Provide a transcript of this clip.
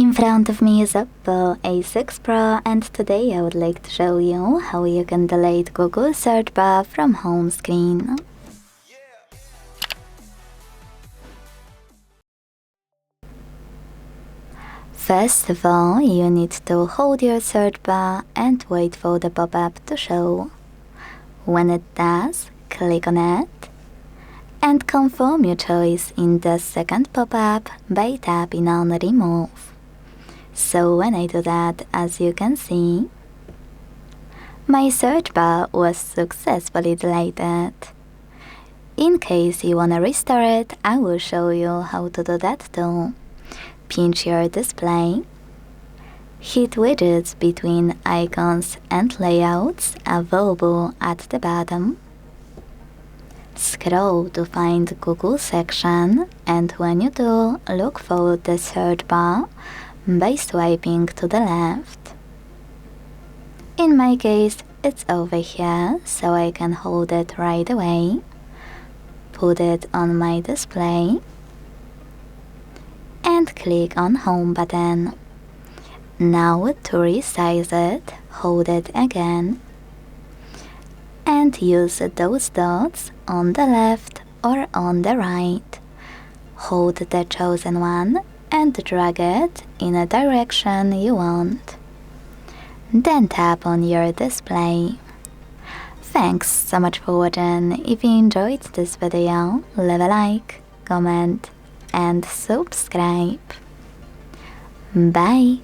In front of me is OPPO A6 Pro, and today I would like to show you how you can delete Google search bar from home screen. First of all, you need to hold your search bar and wait for the pop-up to show. When it does, click on it and confirm your choice in the second pop-up by tapping on Remove. So when I do that, as you can see, my search bar was successfully deleted. In case you wanna restore it, I will show you how to do that too. Pinch your display, hit widgets between icons and layouts available at the bottom. Scroll to find Google section, and when you do, look for the search bar by swiping to the left. In my case, it's over here, so I can hold it right away, put it on my display, and click on Home button. Now to resize it, hold it again, and use those dots on the left or on the right. Hold the chosen one and drag it in a direction you want. Then tap on your display. Thanks so much for watching. If you enjoyed this video, leave a like, comment, and subscribe. Bye!